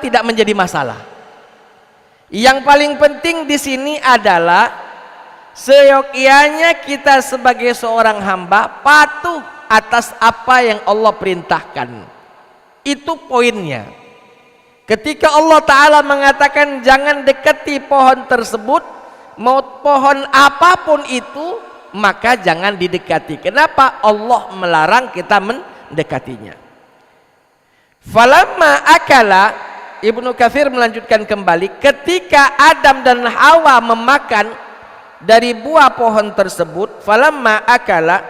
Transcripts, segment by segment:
tidak menjadi masalah. Yang paling penting di sini adalah seyogyanya kita sebagai seorang hamba patuh atas apa yang Allah perintahkan. Itu poinnya. Ketika Allah Ta'ala mengatakan jangan dekati pohon tersebut, mau pohon apapun itu, maka jangan didekati. Kenapa? Allah melarang kita mendekatinya. Falamma akala, Ibnu Katsir melanjutkan kembali, ketika Adam dan Hawa memakan dari buah pohon tersebut, falamma akala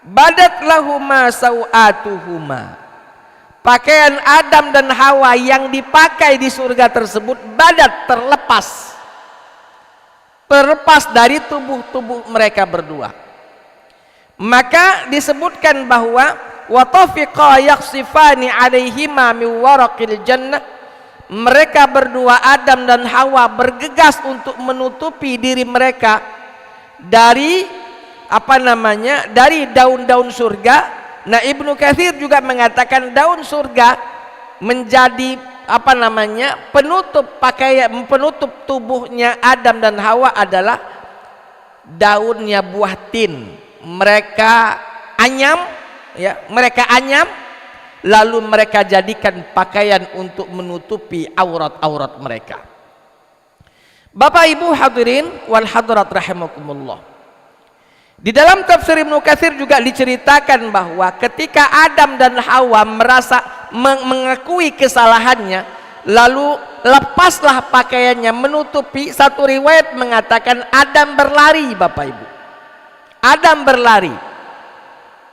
badat lahuma sau'atuhuma, pakaian Adam dan Hawa yang dipakai di surga tersebut badat, terlepas dari tubuh-tubuh mereka berdua. Maka disebutkan bahwa wa tafiqa yakhsifani alaihima min waraqil jannah, mereka berdua Adam dan Hawa bergegas untuk menutupi diri mereka dari dari daun-daun surga. Nah, Ibnu Katsir juga mengatakan daun surga menjadi penutup pakaian, penutup tubuhnya Adam dan Hawa adalah daunnya buah tin. Mereka anyam, lalu mereka jadikan pakaian untuk menutupi aurat-aurat mereka. Bapak Ibu hadirin wal hadirat rahimakumullah, di dalam tafsir Ibnu Katsir juga diceritakan bahwa ketika Adam dan Hawa merasa mengakui kesalahannya, lalu lepaslah pakaiannya menutupi. Satu riwayat mengatakan Adam berlari, Bapak Ibu. Adam berlari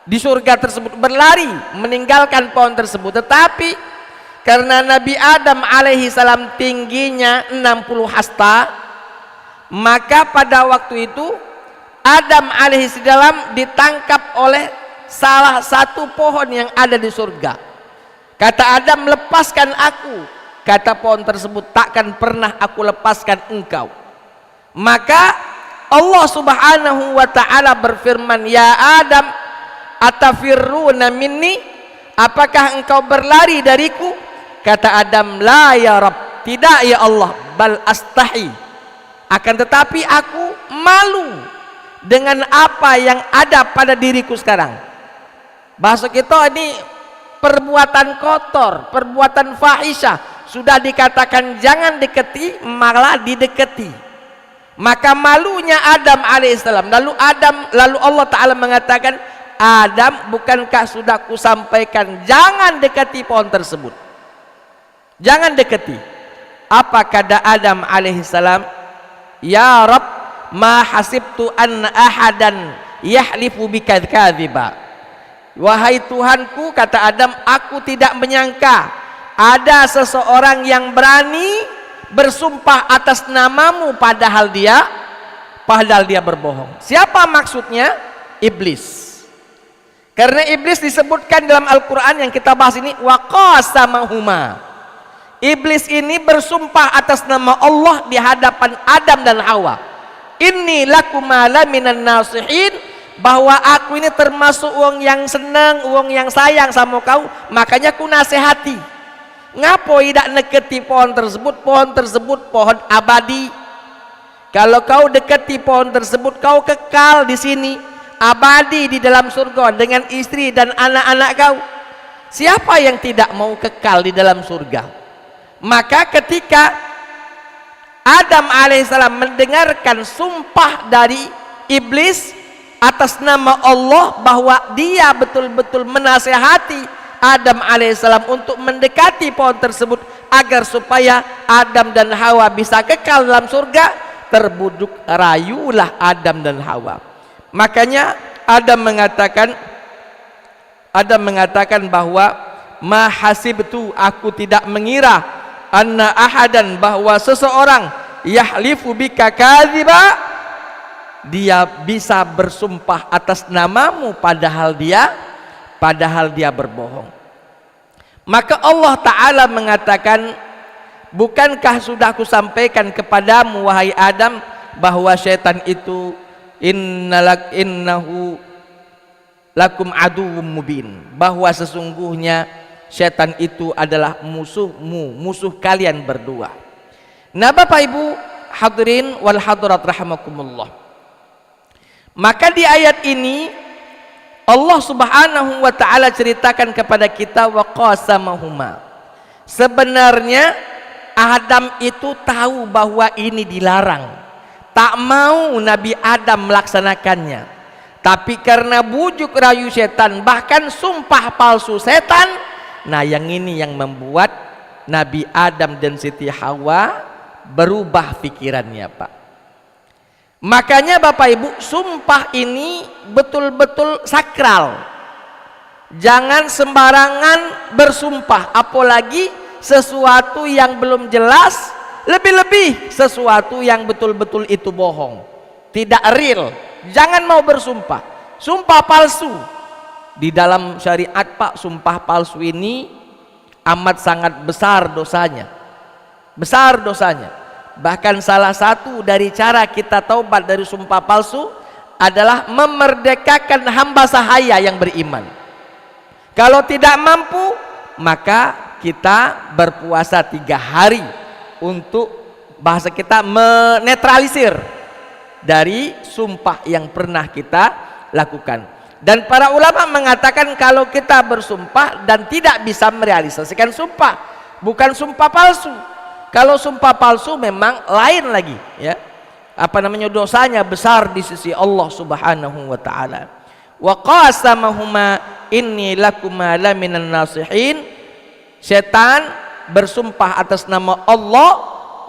di surga tersebut, berlari meninggalkan pohon tersebut. Tetapi karena Nabi Adam alaihi salam tingginya 60 hasta, maka pada waktu itu Adam alaihi salam ditangkap oleh salah satu pohon yang ada di surga. Kata Adam, lepaskan aku. Kata pohon tersebut, takkan pernah aku lepaskan engkau. Maka Allah subhanahu wa ta'ala berfirman, ya Adam, atafirruna minni, apakah engkau berlari dariku? Kata Adam, la ya Rabb, tidak ya Allah, bal astahi, akan tetapi aku malu dengan apa yang ada pada diriku sekarang. Bahasa kita ini perbuatan kotor, perbuatan fahisyah, sudah dikatakan jangan deketi, malah dideketi. Maka malunya Adam alaihissalam. Lalu Allah Ta'ala mengatakan, Adam, bukankah sudah kusampaikan jangan dekati pohon tersebut, jangan dekati. Apa kata Adam alaihissalam? Ya Rabb, ma hasibtu anna ahadan yahlifu bika kadhiba. Wahai Tuhanku, kata Adam, aku tidak menyangka ada seseorang yang berani bersumpah atas namamu padahal dia berbohong. Siapa maksudnya? Iblis. Karena iblis disebutkan dalam Al-Quran yang kita bahas ini, wa qasamahuma. Iblis ini bersumpah atas nama Allah di hadapan Adam dan Hawa. Inni lakuma laminan nasihin, bahwa aku ini termasuk wong yang senang, wong yang sayang sama kau, makanya ku nasihati. Ngapo tidak neketi pohon tersebut? Pohon tersebut pohon abadi. Kalau kau deketi pohon tersebut, kau kekal di sini, abadi di dalam surga dengan istri dan anak-anak kau. Siapa yang tidak mau kekal di dalam surga? Maka ketika Adam alaihissalam mendengarkan sumpah dari iblis atas nama Allah bahwa dia betul-betul menasehati Adam alaihissalam untuk mendekati pohon tersebut agar supaya Adam dan Hawa bisa kekal dalam surga, terbuduk rayulah Adam dan Hawa. Makanya Adam mengatakan bahwa ma hasibtu, aku tidak mengira, anna ahadan, bahwa seseorang yahlifu bika kadziba, dia bisa bersumpah atas namamu padahal dia berbohong. Maka Allah Ta'ala mengatakan, bukankah sudah aku sampaikan kepadamu wahai Adam bahwa syaitan itu innahu lakum aduwwum mubin, bahwa sesungguhnya setan itu adalah musuhmu, musuh kalian berdua. Nah Bapak Ibu hadirin wal hadirat rahimakumullah, maka di ayat ini Allah Subhanahu wa taala ceritakan kepada kita wa qasamahuma. Sebenarnya Adam itu tahu bahwa ini dilarang, tak mau Nabi Adam melaksanakannya, tapi karena bujuk rayu setan, bahkan sumpah palsu setan, nah yang ini yang membuat Nabi Adam dan Siti Hawa berubah pikirannya Pak. Makanya Bapak Ibu, sumpah ini betul-betul sakral. Jangan sembarangan bersumpah, apalagi sesuatu yang belum jelas, lebih-lebih sesuatu yang betul-betul itu bohong, tidak real. Jangan mau bersumpah, sumpah palsu. Di dalam syariat Pak, sumpah palsu ini amat sangat besar dosanya. Besar dosanya. Bahkan salah satu dari cara kita taubat dari sumpah palsu adalah memerdekakan hamba sahaya yang beriman. Kalau tidak mampu, maka kita berpuasa 3 hari untuk, bahasa kita, menetralisir dari sumpah yang pernah kita lakukan. Dan para ulama mengatakan kalau kita bersumpah dan tidak bisa merealisasikan sumpah, bukan sumpah palsu. Kalau sumpah palsu memang lain lagi, ya. Apa namanya, dosanya besar di sisi Allah Subhanahu wa taala. Wa qasamahuma inni lakuma laminan nasihin. Setan bersumpah atas nama Allah,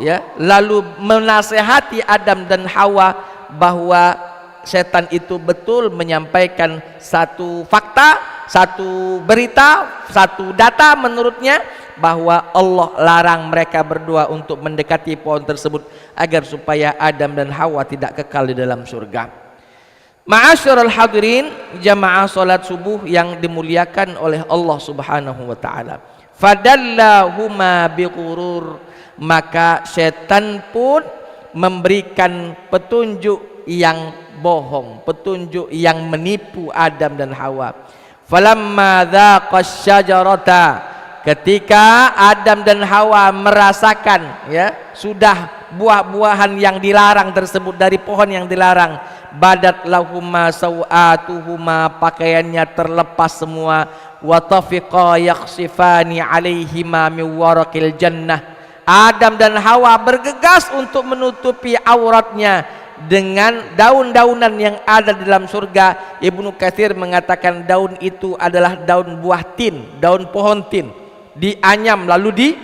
ya, lalu menasehati Adam dan Hawa bahwa setan itu betul menyampaikan satu fakta, satu berita, satu data menurutnya, bahwa Allah larang mereka berdua untuk mendekati pohon tersebut agar supaya Adam dan Hawa tidak kekal di dalam surga. Ma'asyiral hadirin, jamaah salat subuh yang dimuliakan oleh Allah Subhanahu wa taala. Fadallahuma bighurur, maka setan pun memberikan petunjuk yang bohong, petunjuk yang menipu Adam dan Hawa. Falamma dzaqas syajarata, ketika Adam dan Hawa merasakan, ya, sudah buah-buahan yang dilarang tersebut, dari pohon yang dilarang, badat lahuma sawatuhuma, pakaiannya terlepas semua, wa tafiqa yakhsifani alaihima min waraqil jannah, Adam dan Hawa bergegas untuk menutupi auratnya dengan daun-daunan yang ada di dalam surga. Ibnu Katsir mengatakan daun itu adalah daun buah tin, daun pohon tin, dianyam lalu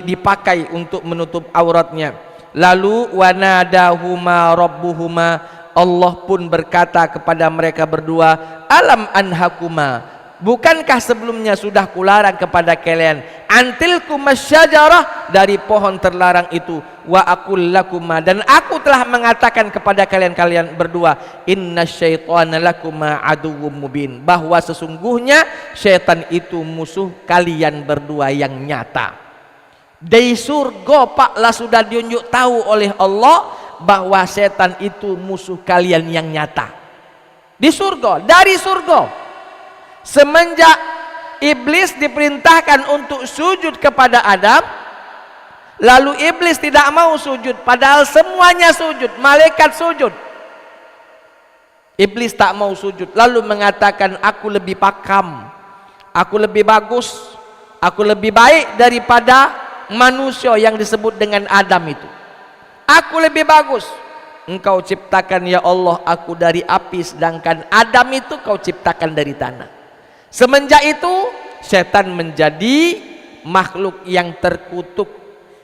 dipakai untuk menutup auratnya. Lalu wanadahuma rabbuhuma, Allah pun berkata kepada mereka berdua, alam anhakuma, bukankah sebelumnya sudah kularang kepada kalian, antilkumas syajarah, dari pohon terlarang itu, wa aqul lakuma, dan aku telah mengatakan kepada kalian berdua, inna syaitana lakuma aduwwum mubin, bahwa sesungguhnya syaitan itu musuh kalian berdua yang nyata. Dari surga Pak lah sudah diunjuk tahu oleh Allah bahwa setan itu musuh kalian yang nyata. Di surga, dari surga. Semenjak iblis diperintahkan untuk sujud kepada Adam, lalu iblis tidak mau sujud, padahal semuanya sujud, malaikat sujud. Iblis tak mau sujud, lalu mengatakan, aku lebih pakam, aku lebih bagus, aku lebih baik daripada manusia yang disebut dengan Adam itu. Aku lebih bagus. Engkau ciptakan ya Allah aku dari api, sedangkan Adam itu kau ciptakan dari tanah. Semenjak itu setan menjadi makhluk yang terkutuk.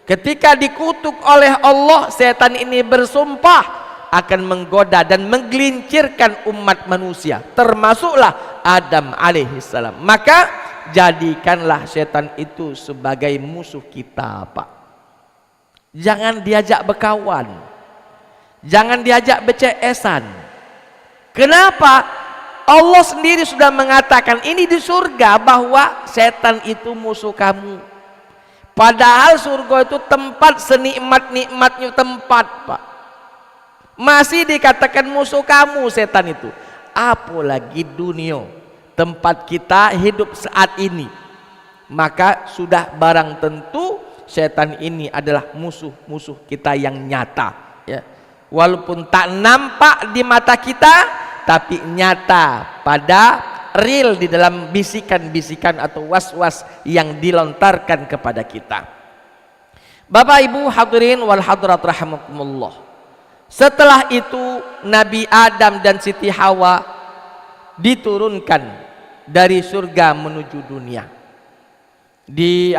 Ketika dikutuk oleh Allah, setan ini bersumpah akan menggoda dan menggelincirkan umat manusia, termasuklah Adam alaihissalam. Maka jadikanlah setan itu sebagai musuh kita Pak. Jangan diajak berkawan, jangan diajak berceesan. Kenapa? Allah sendiri sudah mengatakan ini di surga bahwa setan itu musuh kamu. Padahal surga itu tempat senikmat-nikmatnya tempat Pak, masih dikatakan musuh kamu setan itu. Apalagi dunia, tempat kita hidup saat ini. maka sudah barang tentu setan ini adalah musuh-musuh kita yang nyata, ya. Walaupun tak nampak di mata kita, tapi nyata pada real di dalam bisikan-bisikan atau was-was yang dilontarkan kepada kita. Bapak Ibu hadirin wal hadirat rahimakumullah. Setelah itu Nabi Adam dan Siti Hawa diturunkan dari surga menuju dunia. Di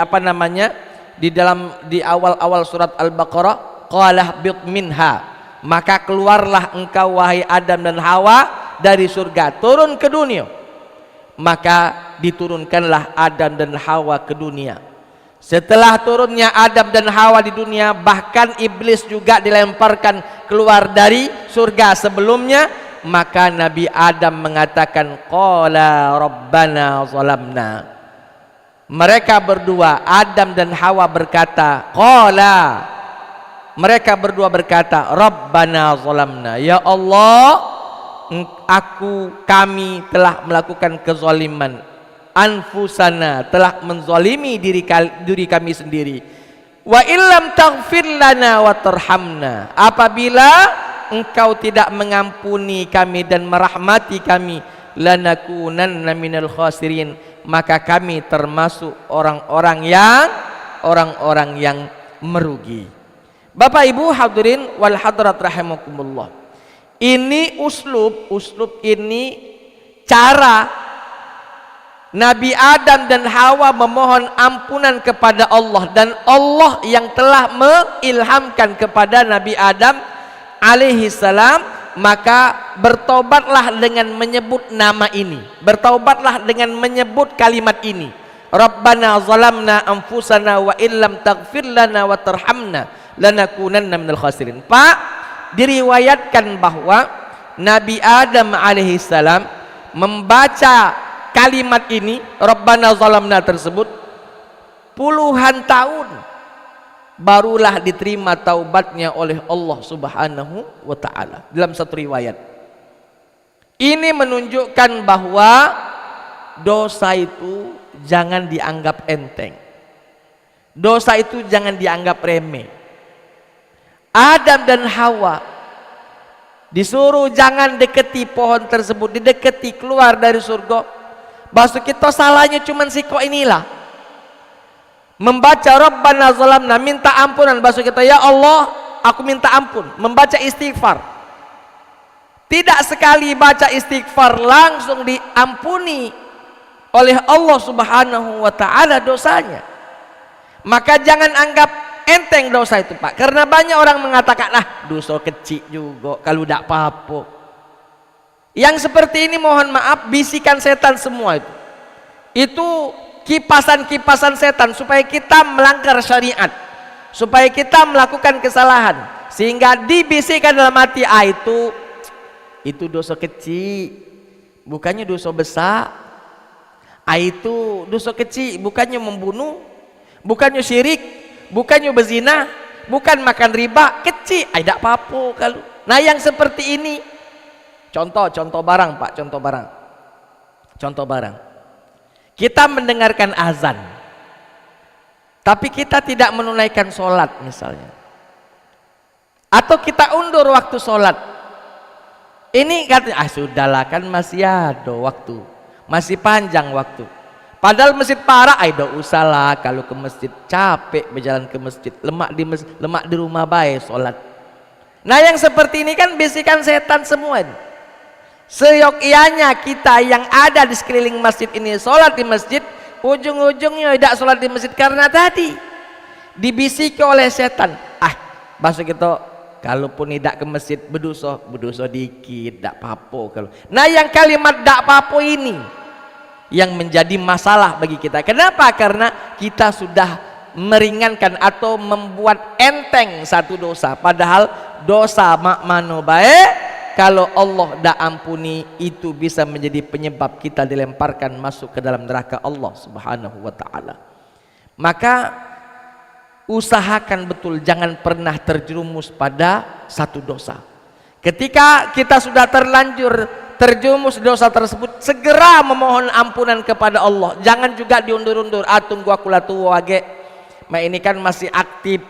awal-awal surat Al-Baqarah, qala bit minha, maka keluarlah engkau wahai Adam dan Hawa dari surga, turun ke dunia. Maka diturunkanlah Adam dan Hawa ke dunia. Setelah turunnya Adam dan Hawa di dunia, bahkan iblis juga dilemparkan keluar dari surga sebelumnya. Maka Nabi Adam mengatakan, qala rabbana zalamna. Mereka berdua, Adam dan Hawa berkata, mereka berdua berkata, rabbana zalamna, ya Allah, kami telah melakukan kezaliman, anfusana, telah menzalimi diri kami sendiri. Wa illam taghfir lana wa tarhamna, apabila engkau tidak mengampuni kami dan merahmati kami, lanakunanna minal khasirin, maka kami termasuk orang-orang yang merugi. Bapak Ibu hadirin wal hadirat rahimakumullah. Ini uslub ini cara Nabi Adam dan Hawa memohon ampunan kepada Allah, dan Allah yang telah mengilhamkan kepada Nabi Adam alaihi salam, maka bertobatlah dengan menyebut nama ini, bertobatlah dengan menyebut kalimat ini, Rabbana zalamna anfusana wa illam taghfir lana wa tarhamna lanakunanna minal khasirin. Pak, diriwayatkan bahwa Nabi Adam alaihi salam membaca kalimat ini, Rabbana zalamna tersebut, puluhan tahun barulah diterima taubatnya oleh Allah Subhanahu wa taala. Dalam satu riwayat ini menunjukkan bahwa dosa itu jangan dianggap enteng, dosa itu jangan dianggap remeh. Adam dan Hawa disuruh jangan deketi pohon tersebut, dideketi, keluar dari surga. Bahasa kita salahnya cuman siko inilah, membaca Rabbana zalamna, minta ampunan. Bahasa kita, ya Allah aku minta ampun, membaca istighfar. Tidak sekali baca istighfar langsung diampuni oleh Allah Subhanahu wa taala dosanya. Maka jangan anggap enteng dosa itu, Pak, karena banyak orang mengatakan, dosa kecil juga kalau tidak apa-apa. Yang seperti ini mohon maaf, bisikan setan semua itu kipasan-kipasan setan supaya kita melanggar syariat, supaya kita melakukan kesalahan, sehingga dibisikkan dalam hati, itu dosa kecil, bukannya dosa besar. Itu dosa kecil, bukannya membunuh, bukannya syirik, bukannya berzina, bukan makan riba, kecil, tidak apa-apa kalau. Nah yang seperti ini, contoh barang, Pak, contoh barang. Kita mendengarkan azan, tapi kita tidak menunaikan sholat misalnya, atau kita undur waktu sholat. Ini katanya, sudahlah kan masih ada waktu, masih panjang waktu. Padahal masjid parah, tidak usahlah kalau ke masjid, capek berjalan ke masjid, lemak di rumah baik sholat. Nah yang seperti ini kan bisikan setan semua ini. Seyogyanya kita yang ada di sekeliling masjid ini sholat di masjid, ujung-ujungnya tidak sholat di masjid karena tadi dibisiki oleh setan. Bahasa kita, kalaupun tidak ke masjid berdosa dikit, tidak apa-apa kalau. Nah yang kalimat tidak apa-apa ini yang menjadi masalah bagi kita. Kenapa? Karena kita sudah meringankan atau membuat enteng satu dosa, padahal dosa makmano baik, kalau Allah tidak ampuni, itu bisa menjadi penyebab kita dilemparkan masuk ke dalam neraka Allah Subhanahu wa taala. Maka usahakan betul jangan pernah terjerumus pada satu dosa. Ketika kita sudah terlanjur terjumus dosa tersebut, segera memohon ampunan kepada Allah. Jangan juga diundur-undur. Tunggu aku lah tua ge, ini kan masih aktif.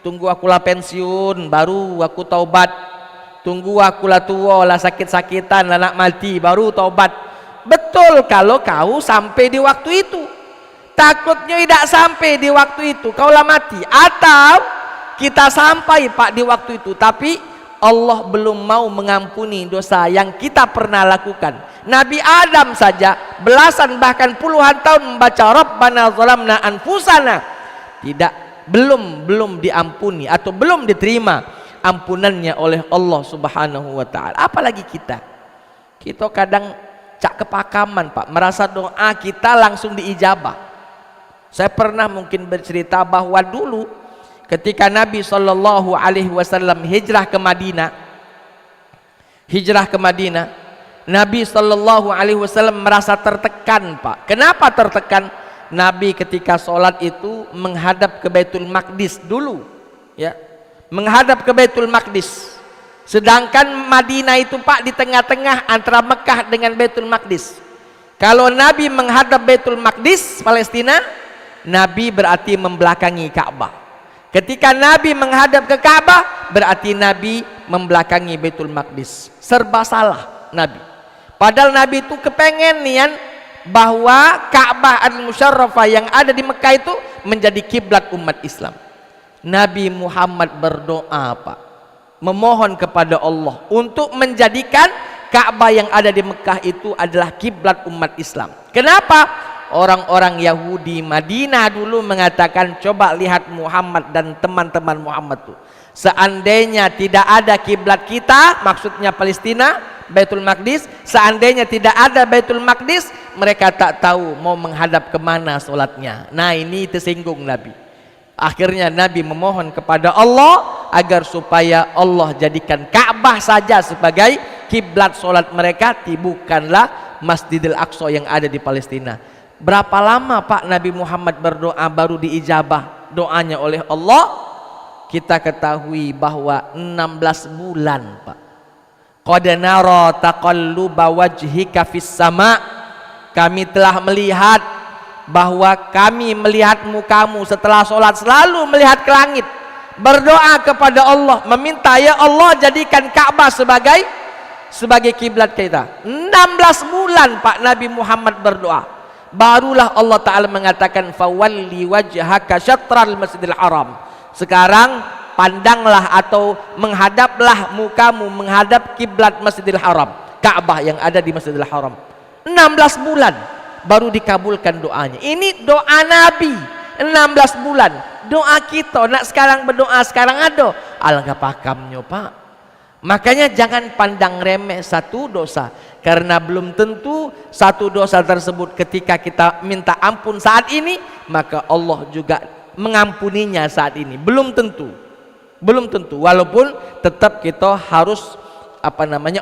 Tunggu aku lah pensiun baru aku taubat. Tunggu aku lah tua lah sakit-sakitan lah nak mati baru taubat. Betul kalau kau sampai di waktu itu. Takutnya tidak sampai di waktu itu kau lah mati, atau kita sampai Pak di waktu itu tapi Allah belum mau mengampuni dosa yang kita pernah lakukan. Nabi Adam saja belasan bahkan puluhan tahun membaca Rabbana zalamna anfusana, belum diampuni atau belum diterima ampunannya oleh Allah Subhanahu wa taala. Apalagi kita kadang cak kepakaman Pak, merasa doa kita langsung diijabah. Saya pernah mungkin bercerita bahwa dulu ketika Nabi Shallallahu Alaihi Wasallam hijrah ke Madinah, Nabi Shallallahu Alaihi Wasallam merasa tertekan Pak. Kenapa tertekan? Nabi ketika sholat itu menghadap ke Baitul Maqdis dulu, ya, menghadap ke Baitul Maqdis. Sedangkan Madinah itu Pak di tengah-tengah antara Mekah dengan Baitul Maqdis. Kalau Nabi menghadap Baitul Maqdis Palestina, Nabi berarti membelakangi Ka'bah. Ketika Nabi menghadap ke Ka'bah, berarti Nabi membelakangi Baitul Maqdis. Serba salah Nabi. Padahal Nabi itu kepengen nian bahwa Ka'bah al-Musyarrafah yang ada di Mekah itu menjadi kiblat umat Islam. Nabi Muhammad berdoa Pak, memohon kepada Allah untuk menjadikan Ka'bah yang ada di Mekah itu adalah kiblat umat Islam. Kenapa? Orang-orang Yahudi Madinah dulu mengatakan, coba lihat Muhammad dan teman-teman Muhammad tuh, seandainya tidak ada kiblat kita, maksudnya Palestina, Baitul Maqdis, seandainya tidak ada Baitul Maqdis, mereka tak tahu mau menghadap kemana sholatnya. Nah ini tersinggung Nabi. Akhirnya Nabi memohon kepada Allah agar supaya Allah jadikan Ka'bah saja sebagai kiblat sholat mereka, bukanlah Masjidil Aqsa yang ada di Palestina. Berapa lama Pak Nabi Muhammad berdoa baru diijabah doanya oleh Allah? Kita ketahui bahwa 16 bulan Pak. Qad nara taqalluba wajhika fis sama. Kami telah melihat bahwa kami melihat mukamu setelah sholat selalu melihat ke langit, berdoa kepada Allah, meminta ya Allah jadikan Ka'bah sebagai kiblat kita. 16 bulan Pak Nabi Muhammad berdoa. Barulah Allah Ta'ala mengatakan fawalli wajhaka syatral masjidil haram. Sekarang pandanglah atau menghadaplah mukamu menghadap kiblat Masjidil Haram, Ka'bah yang ada di Masjidil Haram. 16 bulan baru dikabulkan doanya. Ini doa Nabi 16 bulan. Doa kita nak sekarang berdoa sekarang ada. Alangkah pakamnya Pak. Makanya jangan pandang remeh satu dosa, karena belum tentu satu dosa tersebut ketika kita minta ampun saat ini maka Allah juga mengampuninya saat ini. Belum tentu, walaupun tetap kita harus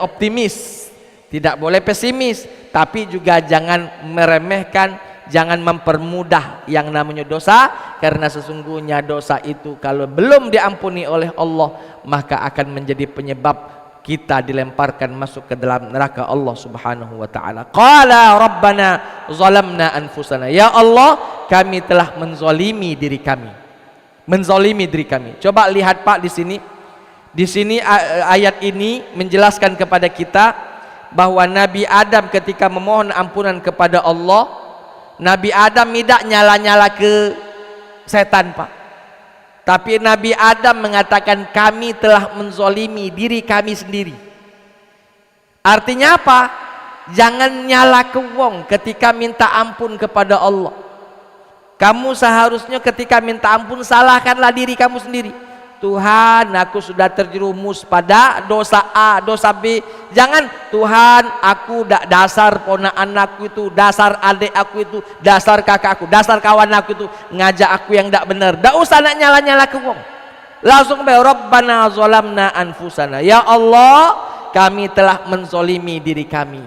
optimis, tidak boleh pesimis, tapi juga jangan meremehkan, jangan mempermudah yang namanya dosa, karena sesungguhnya dosa itu kalau belum diampuni oleh Allah maka akan menjadi penyebab kita dilemparkan masuk ke dalam neraka Allah Subhanahu wa taala. Qala rabbana zalamna anfusana. Ya Allah, kami telah menzalimi diri kami. Coba lihat Pak di sini. Di sini ayat ini menjelaskan kepada kita bahwa Nabi Adam ketika memohon ampunan kepada Allah, Nabi Adam tidak nyala-nyala ke setan Pak. Tapi Nabi Adam mengatakan kami telah menzalimi diri kami sendiri. Artinya apa? Jangan nyala ke wong ketika minta ampun kepada Allah. Kamu seharusnya ketika minta ampun salahkanlah diri kamu sendiri. Tuhan, aku sudah terjerumus pada dosa A, dosa B. Jangan, Tuhan, aku dasar ponakan aku itu, dasar adik aku itu, dasar kakak aku, dasar kawan aku itu ngajak aku yang tidak benar. Tidak usah nak nyala-nyala ke wong. Langsung be Rabbana zalamna anfusana. Ya Allah, kami telah menzalimi diri kami.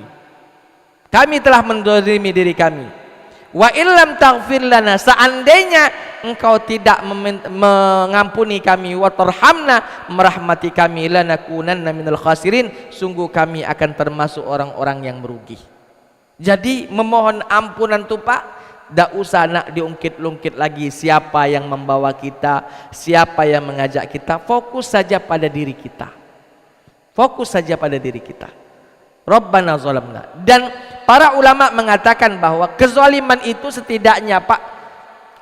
Wa illam taghfir lana, seandainya engkau tidak mengampuni kami, wa tarhamna, merahmati kami, lanakunanna minal khasirin, sungguh kami akan termasuk orang-orang yang merugi. Jadi memohon ampunan tuh Pak, tidak usah nak diungkit-ungkit lagi siapa yang membawa kita, siapa yang mengajak kita. Fokus saja pada diri kita, fokus saja pada diri kita. Rabbana zalamna. Dan para ulama mengatakan bahwa kezaliman itu setidaknya Pak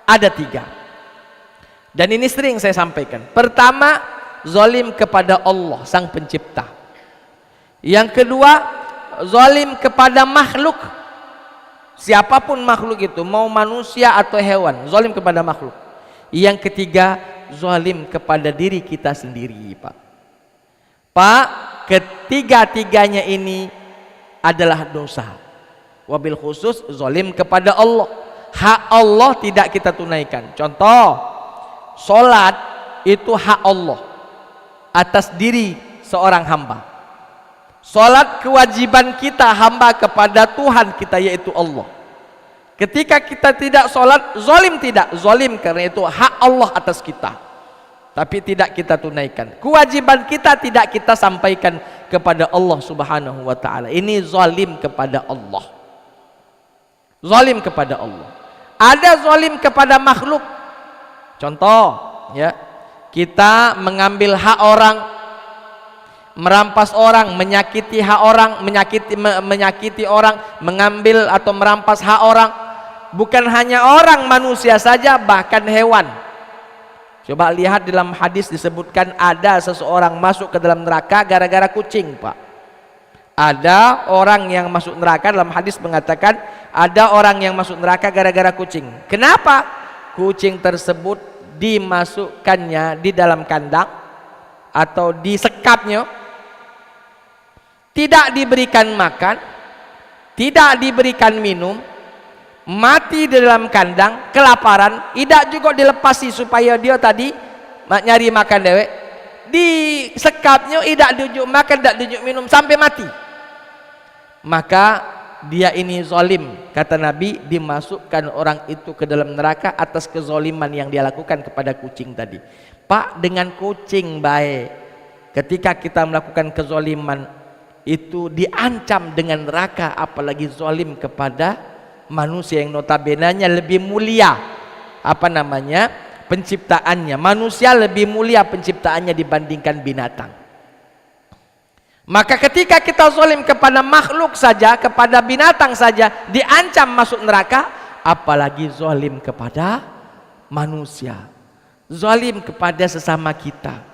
ada 3. Dan ini sering saya sampaikan. Pertama, zalim kepada Allah sang pencipta. Yang kedua, zalim kepada makhluk, siapapun makhluk itu, mau manusia atau hewan, zalim kepada makhluk. Yang ketiga, zalim kepada diri kita sendiri Pak. Pak, ketiga-tiganya ini adalah dosa. Wabil khusus zalim kepada Allah. Hak Allah tidak kita tunaikan. Contoh, sholat itu hak Allah atas diri seorang hamba. Sholat kewajiban kita hamba kepada Tuhan kita, yaitu Allah. Ketika kita tidak sholat, zalim tidak? Zalim karena itu hak Allah atas kita, tapi tidak kita tunaikan. Kewajiban kita tidak kita sampaikan kepada Allah Subhanahu wa ta'ala. Ini zalim kepada Allah. Zalim kepada Allah. Ada zalim kepada makhluk. Contoh ya, kita mengambil hak orang, merampas orang, menyakiti hak orang, menyakiti orang, mengambil atau merampas hak orang. Bukan hanya orang, manusia saja, bahkan hewan. Coba lihat dalam hadis disebutkan ada seseorang masuk ke dalam neraka gara-gara kucing Pak. Ada orang yang masuk neraka, dalam hadis mengatakan ada orang yang masuk neraka gara-gara kucing. Kenapa? Kucing tersebut dimasukkannya di dalam kandang atau disekapnya, tidak diberikan makan, tidak diberikan minum, mati di dalam kandang, kelaparan, tidak juga dilepasi supaya dia tadi nyari makan dewek, disekapnya, tidak diujuk makan, tidak diujuk minum sampai mati. Maka dia ini zalim, kata Nabi, dimasukkan orang itu ke dalam neraka atas kezaliman yang dia lakukan kepada kucing tadi. Pak, dengan kucing baik, ketika kita melakukan kezaliman itu diancam dengan neraka, apalagi zalim kepada manusia yang notabenanya lebih mulia penciptaannya. Manusia lebih mulia penciptaannya dibandingkan binatang. Maka ketika kita zalim kepada makhluk saja, kepada binatang saja diancam masuk neraka, apalagi zalim kepada manusia, zalim kepada sesama kita,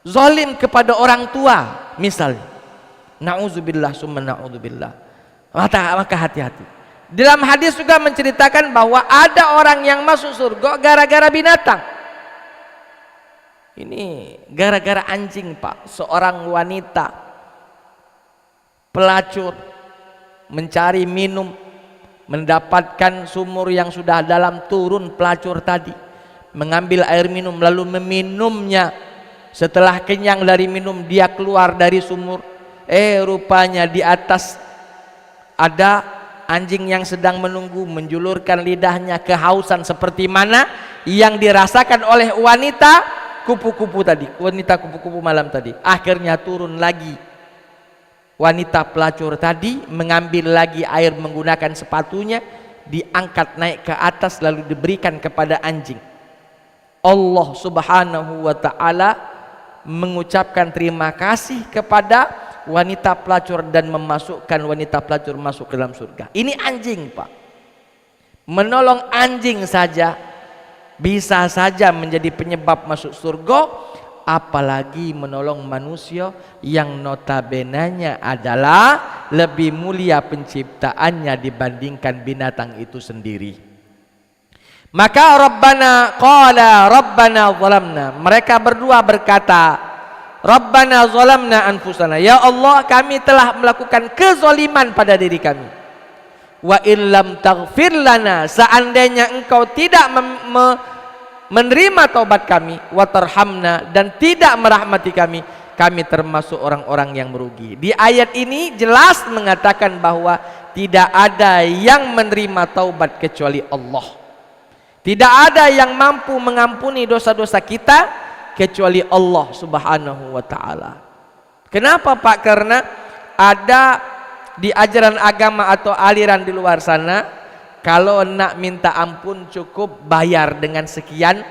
zalim kepada orang tua misalnya. Na'udzubillah summa na'udzubillah. Maka hati-hati. Dalam hadis juga menceritakan bahwa ada orang yang masuk surga gara-gara binatang. Ini gara-gara anjing Pak. Seorang wanita pelacur mencari minum, mendapatkan sumur yang sudah dalam, turun pelacur tadi, mengambil air minum lalu meminumnya. Setelah kenyang dari minum, dia keluar dari sumur. Rupanya di atas ada anjing yang sedang menunggu, menjulurkan lidahnya, kehausan seperti mana yang dirasakan oleh wanita kupu-kupu tadi, wanita kupu-kupu malam tadi. Akhirnya turun lagi wanita pelacur tadi, mengambil lagi air menggunakan sepatunya, diangkat naik ke atas lalu diberikan kepada anjing. Allah Subhanahu wa ta'ala mengucapkan terima kasih kepada wanita pelacur dan memasukkan wanita pelacur masuk ke dalam surga. Ini anjing Pak. Menolong anjing saja bisa saja menjadi penyebab masuk surga, apalagi menolong manusia yang notabenanya adalah lebih mulia penciptaannya dibandingkan binatang itu sendiri. Maka Rabbana zalamna, mereka berdua berkata, Rabbana zalamna anfusana, ya Allah, kami telah melakukan kezaliman pada diri kami. Wa illam taghfir lana, seandainya engkau tidak menerima taubat kami, wa tarhamna, dan tidak merahmati kami, kami termasuk orang-orang yang merugi. Di ayat ini jelas mengatakan bahwa tidak ada yang menerima taubat kecuali Allah. Tidak ada yang mampu mengampuni dosa-dosa kita kecuali Allah Subhanahu wa taala. Kenapa Pak? Karena ada di ajaran agama atau aliran di luar sana, kalau nak minta ampun cukup bayar dengan sekian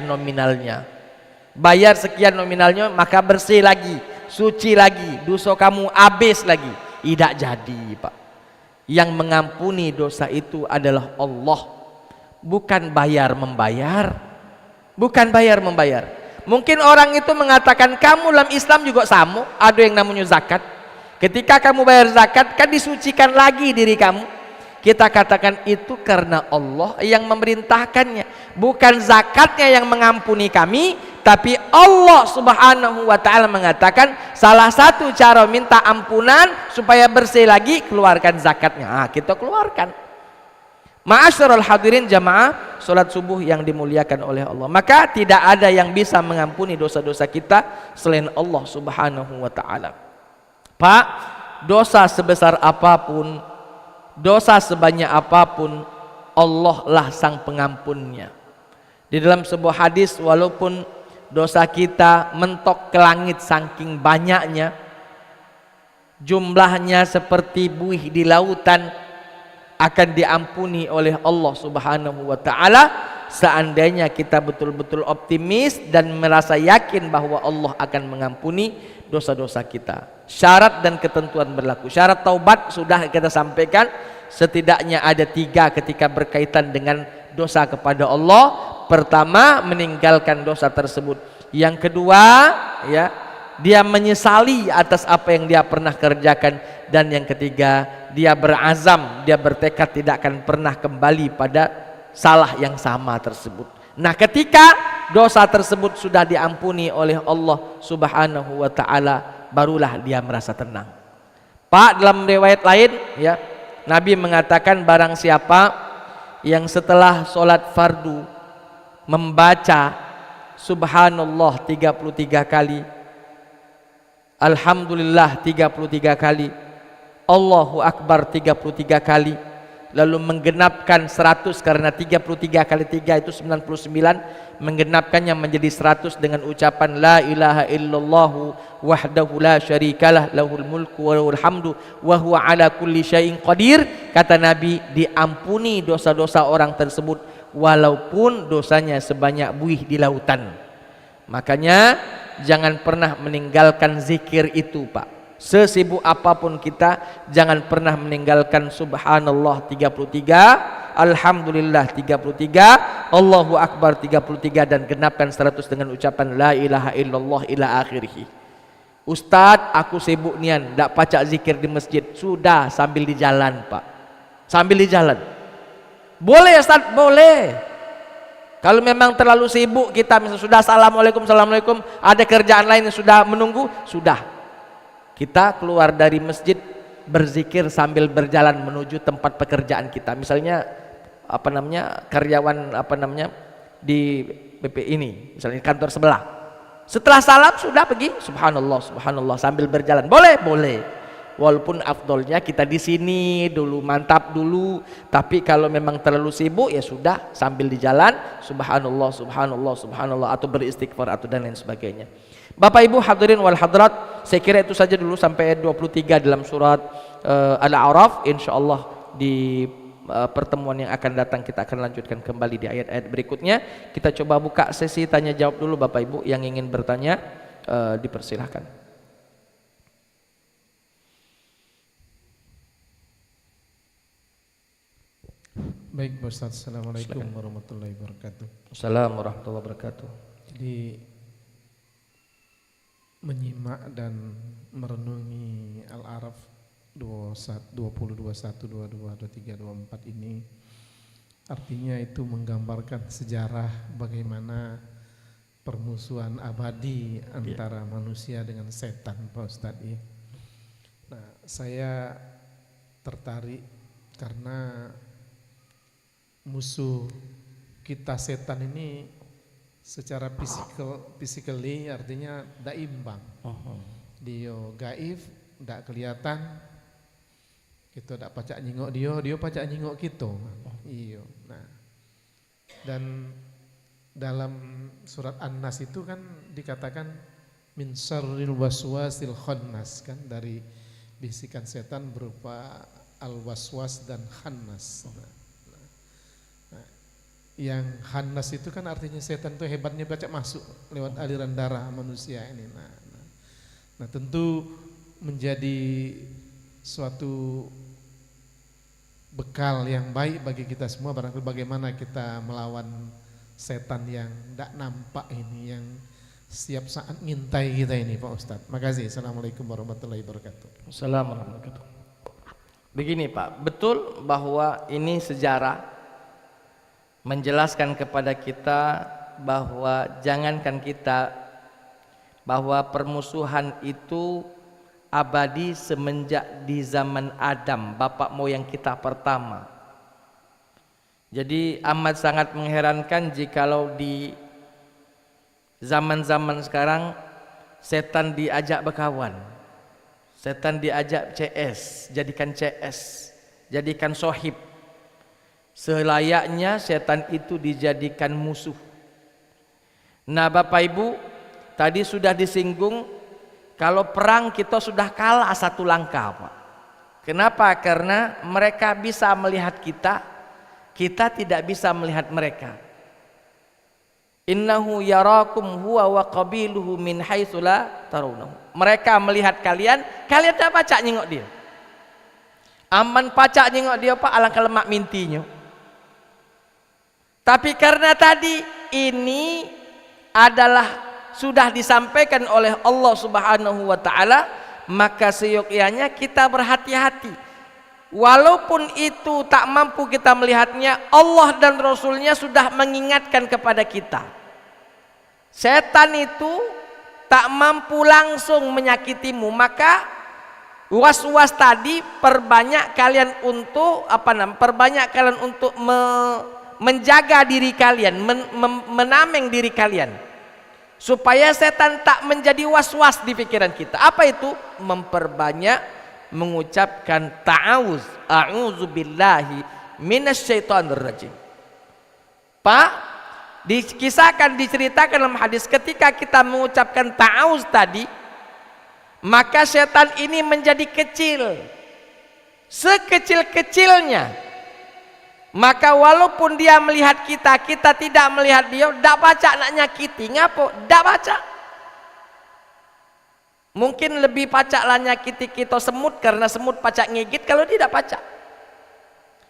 nominalnya. Bayar sekian nominalnya maka bersih lagi, suci lagi, dosa kamu habis lagi. Tidak jadi Pak. Yang mengampuni dosa itu adalah Allah, bukan bayar membayar. Bukan bayar membayar. Mungkin orang itu mengatakan kamu dalam Islam juga sama, ada yang namanya zakat. Ketika kamu bayar zakat kan disucikan lagi diri kamu. Kita katakan itu karena Allah yang memerintahkannya, bukan zakatnya yang mengampuni kami, tapi Allah Subhanahu wa taala mengatakan salah satu cara minta ampunan supaya bersih lagi keluarkan zakatnya. Nah, kita keluarkan. Ma'asyiral hadirin jamaah salat subuh yang dimuliakan oleh Allah. Maka tidak ada yang bisa mengampuni dosa-dosa kita selain Allah Subhanahu wa taala. Pak, dosa sebesar apapun, dosa sebanyak apapun, Allah lah sang pengampunnya. Di dalam sebuah hadis, walaupun dosa kita mentok ke langit saking banyaknya, jumlahnya seperti buih di lautan, akan diampuni oleh Allah Subhanahu wa taala seandainya kita betul-betul optimis dan merasa yakin bahwa Allah akan mengampuni dosa-dosa kita. Syarat dan ketentuan berlaku. Syarat taubat sudah kita sampaikan, setidaknya ada 3 ketika berkaitan dengan dosa kepada Allah. Pertama, meninggalkan dosa tersebut. Yang kedua, ya, dia menyesali atas apa yang dia pernah kerjakan. Dan yang ketiga, dia berazam, dia bertekad tidak akan pernah kembali pada salah yang sama tersebut. Nah, ketika dosa tersebut sudah diampuni oleh Allah Subhanahu wa taala, barulah dia merasa tenang. Pak, dalam riwayat lain ya, Nabi mengatakan barang siapa yang setelah sholat fardu membaca subhanallah 33 kali, alhamdulillah 33 kali, Allahu akbar 33 kali, lalu menggenapkan 100 karena 33 kali 3 itu 99, menggenapkannya menjadi 100 dengan ucapan la ilaha illallah wahdahu la syarikalah lahul mulku wa lahul hamdu wa huwa ala kulli syai'in qadir. Kata Nabi, diampuni dosa-dosa orang tersebut walaupun dosanya sebanyak buih di lautan. Makanya jangan pernah meninggalkan zikir itu Pak. Sesibuk apapun kita, jangan pernah meninggalkan subhanallah 33, alhamdulillah 33, Allahu akbar 33, dan genapkan 100 dengan ucapan la ilaha illallah ila akhirih. Ustadz, aku sibuk nian, ndak pacak zikir di masjid. Sudah, sambil di jalan Pak, sambil di jalan. Boleh Ustadz, boleh. Kalau memang terlalu sibuk kita, misalnya sudah assalamualaikum, assalamualaikum, ada kerjaan lain yang sudah menunggu, sudah. Kita keluar dari masjid berzikir sambil berjalan menuju tempat pekerjaan kita. Misalnya karyawan di BP ini, misalnya kantor sebelah. Setelah salam sudah pergi subhanallah subhanallah sambil berjalan. Boleh, boleh. Walaupun afdolnya kita di sini dulu, mantap dulu. Tapi kalau memang terlalu sibuk ya sudah sambil di jalan subhanallah subhanallah subhanallah, atau beristighfar atau dan lain sebagainya. Bapak Ibu hadirin wal hadirat, saya kira itu saja dulu sampai ayat 23 dalam surat Al-A'raf. Insyaallah di pertemuan yang akan datang kita akan lanjutkan kembali di ayat-ayat berikutnya. Kita coba buka sesi tanya jawab dulu Bapak Ibu yang ingin bertanya, dipersilahkan. Baik Pak Ustaz, Assalamualaikum warahmatullahi wabarakatuh. Assalamualaikum warahmatullahi wabarakatuh. Jadi menyimak dan merenungi Al-A'raf 20, 21, 22, 23, 24 ini artinya itu menggambarkan sejarah bagaimana permusuhan abadi antara manusia dengan setan Pak Ustaz ya. Nah, saya tertarik karena musuh kita setan ini secara physically artinya tidak imbang. Dia gaib, tidak kelihatan. Kita tidak pacak nyingok dia pacak nyingok kita. Iya. Nah, Dan dalam surat An-Nas itu kan dikatakan min syarril waswasil khannas, kan, dari bisikan setan berupa al-waswas dan khannas. Nah, yang khannas itu kan artinya setan itu hebatnya baca masuk lewat aliran darah manusia ini. Nah, tentu menjadi suatu bekal yang baik bagi kita semua, barangkali bagaimana kita melawan setan yang tidak nampak ini, yang setiap saat ngintai kita ini, Pak Ustadz. Makasih. Assalamualaikum warahmatullahi wabarakatuh. Assalamualaikum warahmatullahi wabarakatuh. Begini Pak, betul bahwa ini sejarah menjelaskan kepada kita bahwa jangankan kita, bahwa permusuhan itu abadi semenjak di zaman Adam, bapak moyang kita pertama. Jadi amat sangat mengherankan jikalau di zaman-zaman sekarang setan diajak berkawan, setan diajak CS, jadikan sohib. Selayaknya setan itu dijadikan musuh. Nah Bapak Ibu, tadi sudah disinggung, kalau perang kita sudah kalah satu langkah, Pak. Kenapa? Karena mereka bisa melihat kita, kita tidak bisa melihat mereka. Innahu yarakum huwa wa qabiluhu min haitsu la tarawnahu. Mereka melihat kalian, kalian tak pacak nyengok dia. Aman pacak nyengok dia, Pak, alangkah lemak mintinya. Tapi karena tadi ini adalah sudah disampaikan oleh Allah Subhanahu wa taala, maka seyogyanya kita berhati-hati. Walaupun itu tak mampu kita melihatnya, Allah dan Rasulnya sudah mengingatkan kepada kita. Setan itu tak mampu langsung menyakitimu, maka was-was tadi perbanyak kalian untuk menjaga diri kalian, menameng diri kalian, supaya setan tak menjadi was-was di pikiran kita. Apa itu? Memperbanyak mengucapkan ta'awuz, a'udzubillahi minasyaitonir rajim. Pak, dikisahkan, diceritakan dalam hadis, ketika kita mengucapkan ta'awuz tadi, maka setan ini menjadi kecil, sekecil-kecilnya. Maka walaupun dia melihat kita, kita tidak melihat dia, tidak baca nak nyakiti, ngapo? Tidak baca. Mungkin lebih pacaklah nyakiti kita semut, karena semut pacak ngigit kalau tidak pacak.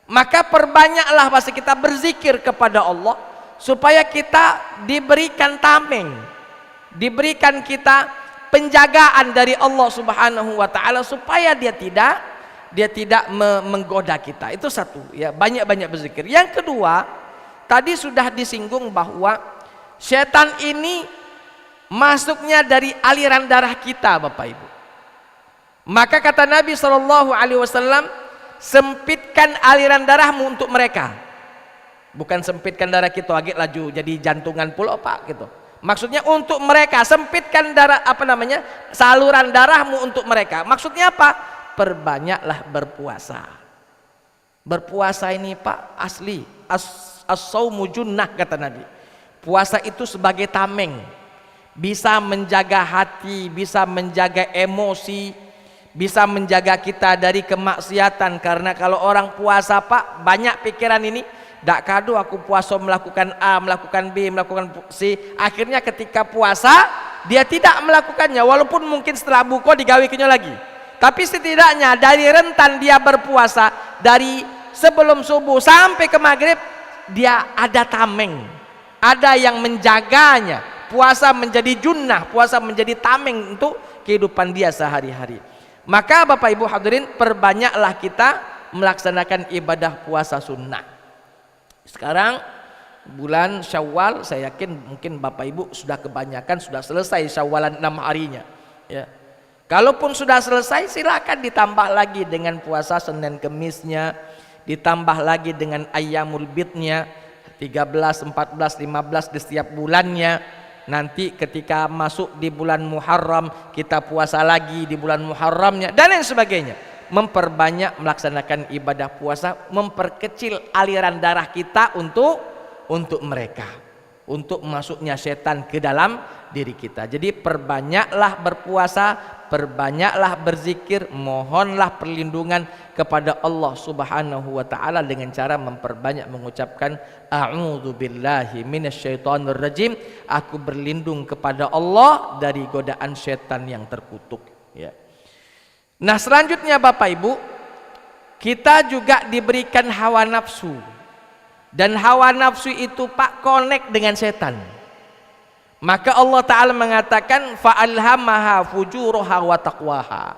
Maka perbanyaklah bahasa kita berzikir kepada Allah, supaya kita diberikan tameng, diberikan kita penjagaan dari Allah Subhanahu wa taala, supaya dia tidak menggoda kita. Itu satu, ya, banyak-banyak berzikir. Yang kedua, tadi sudah disinggung bahwa setan ini masuknya dari aliran darah kita, Bapak Ibu. Maka kata Nabi SAW, sempitkan aliran darahmu untuk mereka. Bukan sempitkan darah kita agak laju jadi jantungan pula, Pak, gitu. Maksudnya untuk mereka, sempitkan darah, saluran darahmu untuk mereka. Maksudnya apa? Perbanyaklah berpuasa. Berpuasa ini, Pak, asli as-saumu junnah, kata Nabi. Puasa itu sebagai tameng, bisa menjaga hati, bisa menjaga emosi, bisa menjaga kita dari kemaksiatan. Karena kalau orang puasa, Pak, banyak pikiran ini, dak kado aku puasa melakukan A, melakukan B, melakukan C. Akhirnya ketika puasa dia tidak melakukannya, walaupun mungkin setelah buka digawikannya lagi. Tapi setidaknya dari rentan dia berpuasa, dari sebelum subuh sampai ke maghrib, dia ada tameng, ada yang menjaganya. Puasa menjadi junnah, puasa menjadi tameng untuk kehidupan dia sehari-hari. Maka Bapak Ibu hadirin, perbanyaklah kita melaksanakan ibadah puasa sunnah. Sekarang bulan Syawal, saya yakin mungkin Bapak Ibu sudah kebanyakan sudah selesai Syawalan 6 harinya, ya. Kalaupun sudah selesai, silakan ditambah lagi dengan puasa Senin Kemisnya, ditambah lagi dengan ayyamul bidnya 13, 14, 15 di setiap bulannya. Nanti ketika masuk di bulan Muharram, kita puasa lagi di bulan Muharramnya, dan lain sebagainya. Memperbanyak melaksanakan ibadah puasa, memperkecil aliran darah kita untuk untuk mereka, untuk masuknya setan ke dalam diri kita. Jadi perbanyaklah berpuasa, perbanyaklah berzikir, mohonlah perlindungan kepada Allah Subhanahu wa taala dengan cara memperbanyak mengucapkan a'udzubillahi minasyaitonir rajim, aku berlindung kepada Allah dari godaan setan yang terkutuk, ya. Nah, selanjutnya Bapak Ibu, kita juga diberikan hawa nafsu. Dan hawa nafsu itu Pak connect dengan setan. Maka Allah Ta'ala mengatakan fa'alhamaha fujuraha wa taqwaha.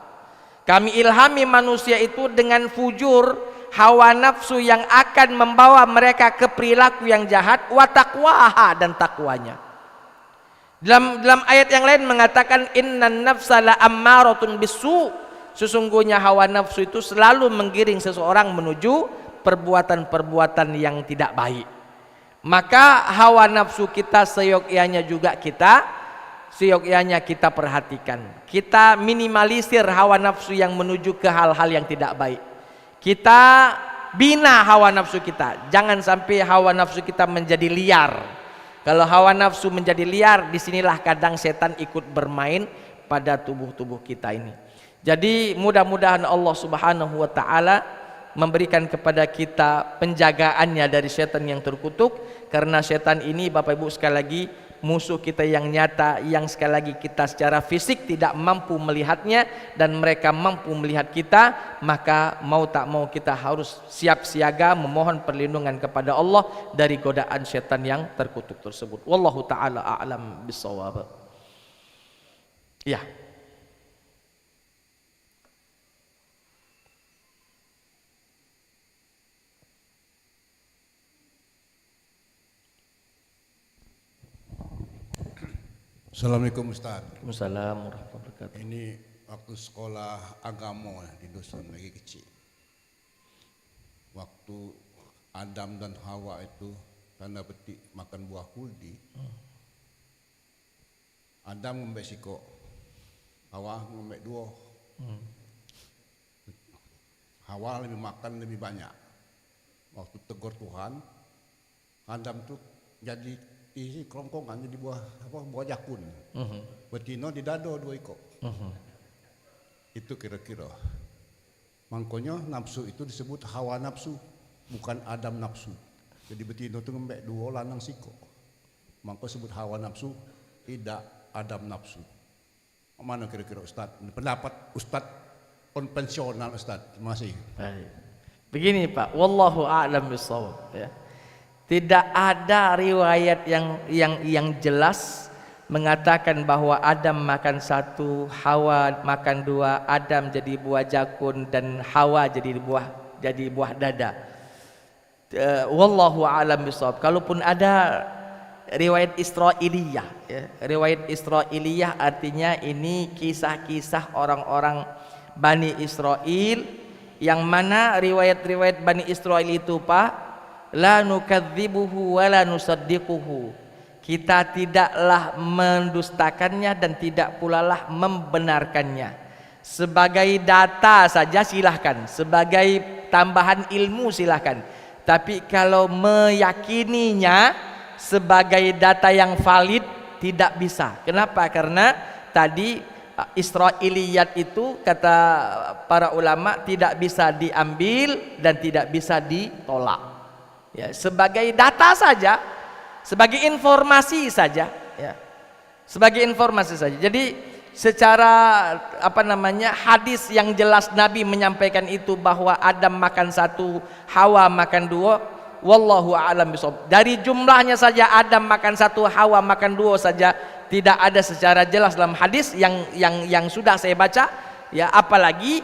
Kami ilhami manusia itu dengan fujur, hawa nafsu yang akan membawa mereka ke perilaku yang jahat, wa taqwaha, dan takwanya. Dalam ayat yang lain mengatakan innan nafsa la ammaratun bisu. Sesungguhnya hawa nafsu itu selalu menggiring seseorang menuju perbuatan-perbuatan yang tidak baik. Maka hawa nafsu kita seyogyanya kita perhatikan. Kita minimalisir hawa nafsu yang menuju ke hal-hal yang tidak baik. Kita bina hawa nafsu kita. Jangan sampai hawa nafsu kita menjadi liar. Kalau hawa nafsu menjadi liar, disinilah kadang setan ikut bermain pada tubuh-tubuh kita ini. Jadi mudah-mudahan Allah Subhanahu wa taala memberikan kepada kita penjagaannya dari setan yang terkutuk, karena setan ini Bapak Ibu sekali lagi musuh kita yang nyata, yang sekali lagi kita secara fisik tidak mampu melihatnya dan mereka mampu melihat kita. Maka mau tak mau kita harus siap siaga memohon perlindungan kepada Allah dari godaan setan yang terkutuk tersebut. Wallahu taala a'lam bissawab. Ya. Assalamualaikum Ustaz. Waalaikumsalam warahmatullahi wabarakatuh. Ini waktu sekolah agama di dusun lagi kecil. Waktu Adam dan Hawa itu tanda petik makan buah kuldi. Adam ngembek siko, Hawa ngembek dua. Hawa lebih makan lebih banyak. Waktu tegur Tuhan, Adam tuh jadi isi kerongkongan jadi buah jakun. Betina di dado 2 ekor. Itu kira-kira. Makanya nafsu itu disebut hawa nafsu, bukan Adam nafsu. Jadi betina itu ngembek 2 lanang siko. Maka sebut hawa nafsu, tidak Adam nafsu. Mana kira-kira Ustaz? Pendapat Ustaz konvensional Ustaz. Terima kasih. Baik. Begini Pak, wallahu a'lam bishawab, ya. Tidak ada riwayat yang jelas mengatakan bahwa Adam makan 1, Hawa makan 2, Adam jadi buah jakun dan Hawa jadi buah dada. Wallahu a'lam bishawab. Kalaupun ada riwayat Israiliyah, ya. Riwayat Israiliyah artinya ini kisah-kisah orang-orang Bani Israel, yang mana riwayat-riwayat Bani Israel itu Pak, la nukadzibuhu wa la nusaddiquhu. Kita tidaklah mendustakannya dan tidak pula lah membenarkannya. Sebagai data saja silahkan, sebagai tambahan ilmu silahkan. Tapi kalau meyakininya sebagai data yang valid tidak bisa. Kenapa? Karena tadi Israiliyat itu kata para ulama tidak bisa diambil dan tidak bisa ditolak. Ya, sebagai data saja, sebagai informasi saja, ya. Sebagai informasi saja. Jadi secara hadis yang jelas Nabi menyampaikan itu bahwa Adam makan 1, Hawa makan 2. Wallahu a'lam bishawab. Dari jumlahnya saja Adam makan 1, Hawa makan 2 saja tidak ada secara jelas dalam hadis yang sudah saya baca, ya. Apalagi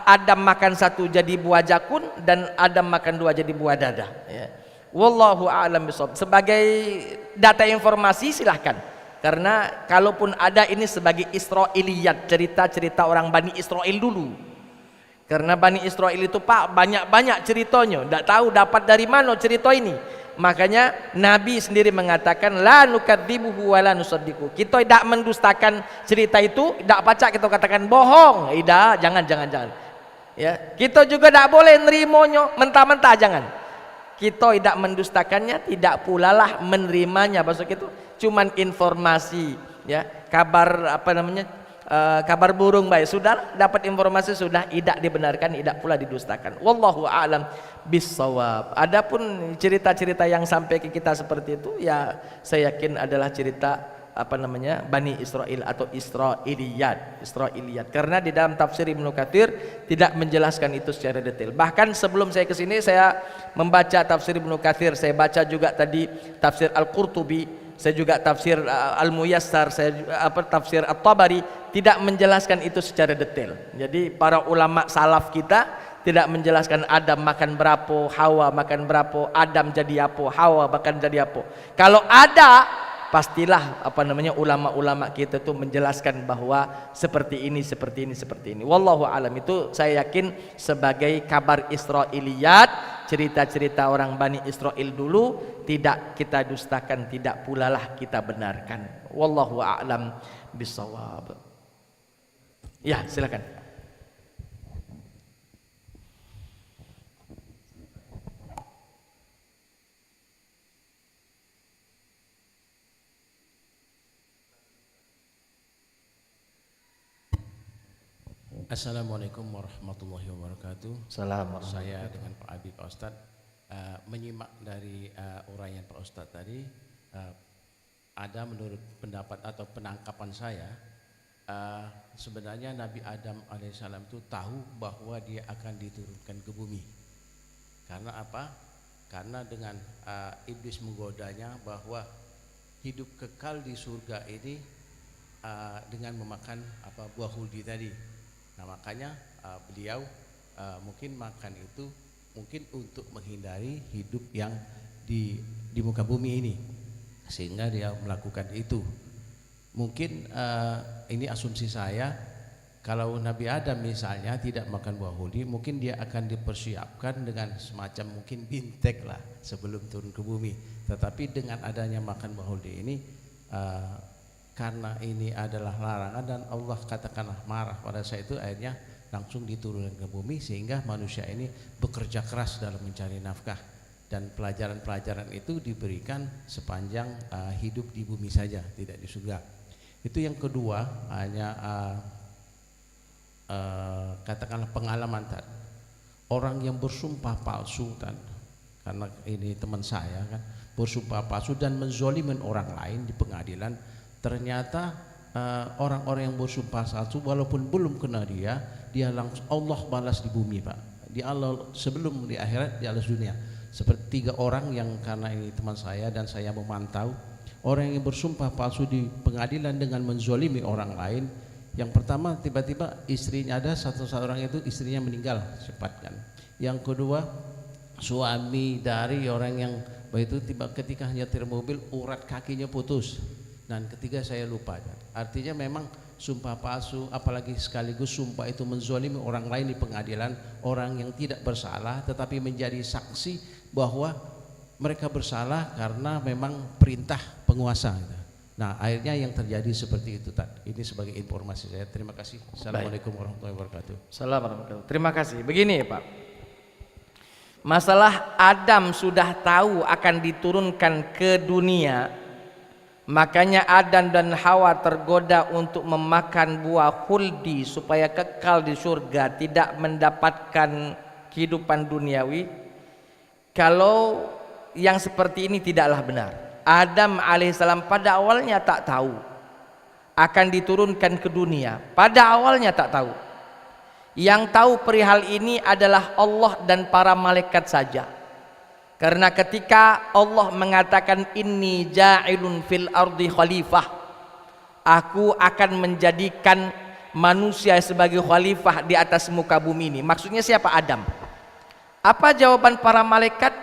Adam makan 1 jadi buah jakun dan Adam makan 2 jadi buah dada, ya. Wallahu a'lam bishawab. Sebagai data informasi silahkan, karena kalaupun ada ini sebagai Israiliyat, cerita-cerita orang Bani Israel dulu. Karena Bani Israel itu Pak banyak-banyak ceritanya, tidak tahu dapat dari mana cerita ini. Makanya Nabi sendiri mengatakan la nukadzibuhu wa la nusaddiqu. Kita tidak mendustakan cerita itu, tidak baca kita katakan bohong. Tidak, jangan. Ya, kita juga tidak boleh nerimanya mentah-mentah, jangan. kita tidak mendustakannya, tidak pula lah menerimanya. Maksud itu cuman informasi, ya, kabar apa namanya, kabar burung baik, sudah dapat informasi, sudah tidak dibenarkan, tidak pula didustakan. Wallahu a'lam bissawab. Adapun cerita-cerita yang sampai ke kita seperti itu, ya saya yakin adalah cerita apa namanya, Bani Israel atau Israiliyat. Karena di dalam tafsir Ibnu Katsir tidak menjelaskan itu secara detail. Bahkan sebelum saya ke sini saya membaca tafsir Ibnu Katsir, saya baca juga tadi tafsir Al-Qurtubi, saya juga tafsir Al-Muyassar, saya tafsir At-Tabari, tidak menjelaskan itu secara detail. Jadi para ulama salaf kita tidak menjelaskan Adam makan berapa, Hawa makan berapa, Adam jadi apa, Hawa makan jadi apa. Kalau ada, pastilah apa namanya, ulama-ulama kita tuh menjelaskan bahwa seperti ini, seperti ini, seperti ini. Wallahu alam. Itu saya yakin sebagai kabar Israiliyat, cerita-cerita orang Bani Israel dulu, tidak kita dustakan, tidak pula lah kita benarkan. Wallahu a'lam bissawab. Ya, silakan. Assalamualaikum warahmatullahi wabarakatuh. Assalamualaikum. Saya dengan Pak Abi, Pak Ustadz, menyimak dari uraian Pak Ustadz tadi, ada menurut pendapat atau penangkapan saya, sebenarnya Nabi Adam alaihissalam itu tahu bahwa dia akan diturunkan ke bumi. Karena apa? Karena dengan iblis menggodanya bahwa hidup kekal di surga ini dengan memakan buah huldi tadi. Nah, makanya beliau mungkin makan itu mungkin untuk menghindari hidup yang di muka bumi ini, sehingga dia melakukan itu. Mungkin ini asumsi saya, kalau Nabi Adam misalnya tidak makan buah huldi, mungkin dia akan dipersiapkan dengan semacam mungkin bintek lah sebelum turun ke bumi. Tetapi dengan adanya makan buah huldi ini, karena ini adalah larangan dan Allah katakanlah marah pada saat itu, akhirnya langsung diturunkan ke bumi, sehingga manusia ini bekerja keras dalam mencari nafkah, dan pelajaran-pelajaran itu diberikan sepanjang hidup di bumi saja, tidak di surga. Itu yang kedua, hanya katakanlah pengalaman tadi, orang yang bersumpah palsu karena ini teman saya kan, bersumpah palsu dan menzolimin orang lain di pengadilan. Ternyata orang-orang yang bersumpah palsu walaupun belum kena dia langsung Allah balas di bumi, Pak. Di Allah sebelum di akhirat, di alam dunia. Seperti 3 orang yang, karena ini teman saya dan saya memantau, orang yang bersumpah palsu di pengadilan dengan menzolimi orang lain. Yang pertama, tiba-tiba istrinya ada satu orang itu istrinya meninggal cepat kan. Yang kedua, suami dari orang yang begitu ketika nyetir mobil urat kakinya putus. Dan ketiga saya lupa. Artinya memang sumpah palsu, apalagi sekaligus sumpah itu menzolimi orang lain di pengadilan, orang yang tidak bersalah tetapi menjadi saksi bahwa mereka bersalah karena memang perintah penguasa. Nah, akhirnya yang terjadi seperti itu tadi. Ini sebagai informasi saya. Terima kasih. Assalamualaikum warahmatullahi wabarakatuh. Assalamualaikum. Terima kasih. Begini Pak, masalah Adam sudah tahu akan diturunkan ke dunia, makanya Adam dan Hawa tergoda untuk memakan buah huldi supaya kekal di surga, tidak mendapatkan kehidupan duniawi. Kalau yang seperti ini tidaklah benar. Adam alaihissalam pada awalnya tak tahu akan diturunkan ke dunia. Pada awalnya tak tahu. Yang tahu perihal ini adalah Allah dan para malaikat saja. Karena ketika Allah mengatakan inni ja'ilun fil ardi khalifah, aku akan menjadikan manusia sebagai khalifah di atas muka bumi ini. Maksudnya siapa? Adam. Apa jawaban para malaikat?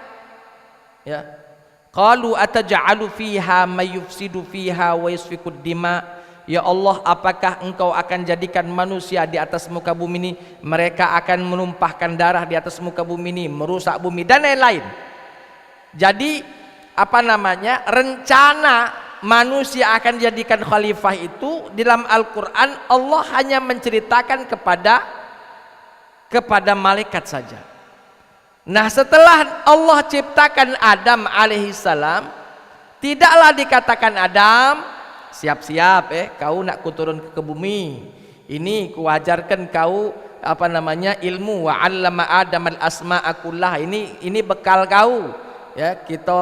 Ya. Qalu ataj'alu fiha may yufsidu fiha wa yasfikud dima. Ya Allah, apakah engkau akan jadikan manusia di atas muka bumi ini, mereka akan menumpahkan darah di atas muka bumi ini, merusak bumi dan lain-lain. Jadi apa namanya, rencana manusia akan dijadikan khalifah itu dalam Al-Quran Allah hanya menceritakan kepada malaikat saja. Nah, setelah Allah ciptakan Adam alaihissalam, tidaklah dikatakan Adam, siap-siap kau nak kuturun ke bumi. Ini kuajarkan kau ilmu, wa 'allama Adam al-asma'a kullah. Ini bekal kau. Ya, kita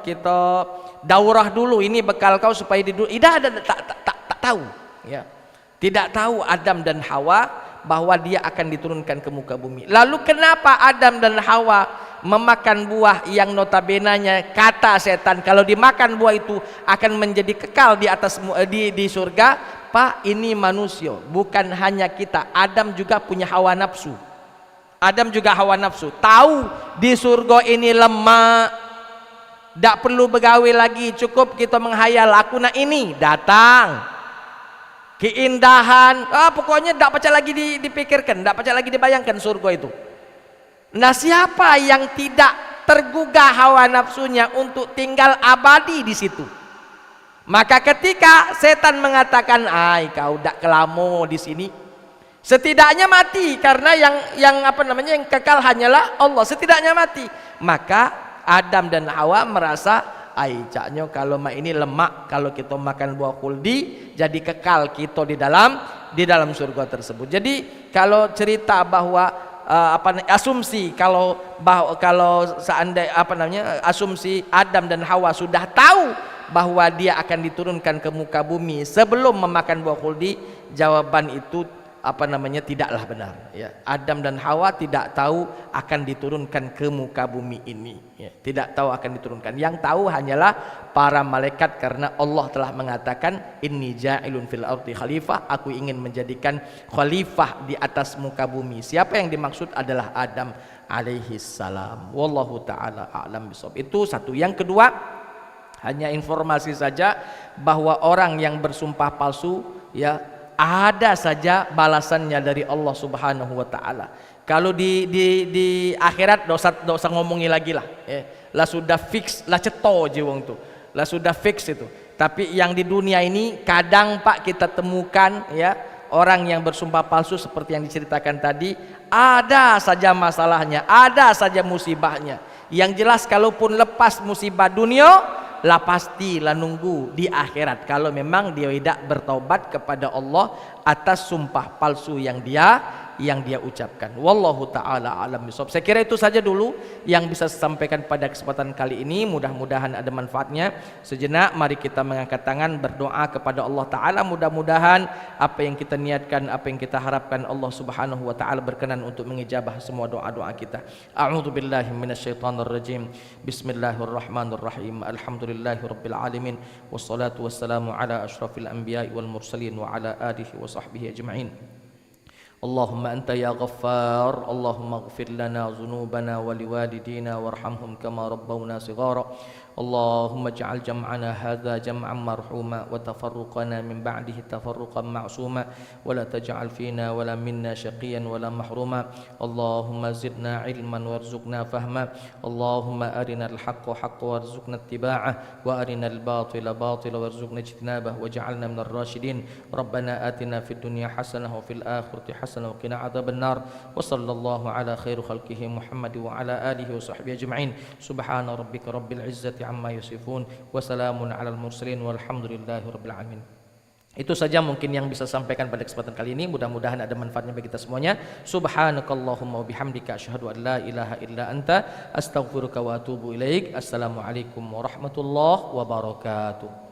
kita daurah dulu, ini bekal kau supaya tidak tahu, ya. Tidak tahu Adam dan Hawa bahwa dia akan diturunkan ke muka bumi. Lalu kenapa Adam dan Hawa memakan buah yang notabenanya kata setan kalau dimakan buah itu akan menjadi kekal di atas di surga? Pak, ini manusia, bukan hanya kita. Adam juga punya hawa nafsu. Adam juga hawa nafsu. Tahu di surga ini lemak, tidak perlu begawe lagi, cukup kita menghayal aku nak ini datang. Keindahan, pokoknya tidak pacak lagi dipikirkan, tidak pacak lagi dibayangkan surga itu. Nah, siapa yang tidak tergugah hawa nafsunya untuk tinggal abadi di situ? Maka ketika setan mengatakan, kau tidak kelamo di sini, setidaknya mati, karena yang kekal hanyalah Allah. Setidaknya mati. Maka Adam dan Hawa merasa, caknya kalau ini lemak, kalau kita makan buah khuldi jadi kekal kita di dalam surga tersebut. Jadi kalau cerita bahwa asumsi kalau seandainya asumsi Adam dan Hawa sudah tahu bahwa dia akan diturunkan ke muka bumi sebelum memakan buah khuldi, jawaban itu tidaklah benar, ya. Adam dan Hawa tidak tahu akan diturunkan ke muka bumi ini, ya. Tidak tahu akan diturunkan. Yang tahu hanyalah para malaikat, karena Allah telah mengatakan inni ja'ilun fil ardi khalifah, aku ingin menjadikan khalifah di atas muka bumi. Siapa yang dimaksud adalah Adam alaihi salam. Wallahu taala a'lam bishawab. Itu satu. Yang kedua, hanya informasi saja bahwa orang yang bersumpah palsu, ya, ada saja balasannya dari Allah Subhanahu wa taala. Kalau di akhirat dosa ngomongi lagi lah. Lah sudah fix, lah ceto je wong tu. Lah sudah fix itu. Tapi yang di dunia ini kadang Pak kita temukan, ya, orang yang bersumpah palsu seperti yang diceritakan tadi, ada saja masalahnya, ada saja musibahnya. Yang jelas kalaupun lepas musibah dunia, lah pastilah nunggu di akhirat kalau memang dia tidak bertaubat kepada Allah atas sumpah palsu yang dia ucapkan. Wallahu taala alam bishawab. Saya kira itu saja dulu yang bisa saya sampaikan pada kesempatan kali ini. Mudah-mudahan ada manfaatnya. Sejenak mari kita mengangkat tangan berdoa kepada Allah taala. Mudah-mudahan apa yang kita niatkan, apa yang kita harapkan, Allah Subhanahu wa taala berkenan untuk mengijabah semua doa-doa kita. A'udzubillahi minasyaitonirrajim. Bismillahirrahmanirrahim. Alhamdulillahirabbil alamin. Wassalatu wassalamu ala asyrafil anbiya'i wal mursalin wa ala alihi wa sahbihi ajma'in. اللهم أنت يا غفار اللهم اغفر لنا ذنوبنا ولوالدينا وارحمهم كما ربونا صغارا اللهم اجعل جمعنا هذا جمعا مرحوما وتفرقنا من بعده تفرقا معصوما ولا تجعل فينا ولا منا شقيا ولا محروما اللهم زدنا علما وارزقنا فهما اللهم أرنا الحق حقا وارزقنا اتباعه وأرنا الباطل باطلا وارزقنا اجتنابه واجعلنا من الراشدين ربنا آتنا في الدنيا حسنة وفي الآخرة حسنة وقنا عذاب النار وصلى الله على خير خلقه محمد وعلى آله وصحبه أجمعين سبحان ربك رب العزة عما يصفون وسلام على المرسلين والحمد لله رب العالمين. Itu saja mungkin yang bisa sampaikan pada kesempatan kali ini. Mudah-mudahan ada manfaatnya bagi kita semuanya. Subhanakallahumma wa bihamdika asyhadu an la ilaha illa anta astaghfiruka wa atubu ilaik. Assalamualaikum warahmatullahi wabarakatuh.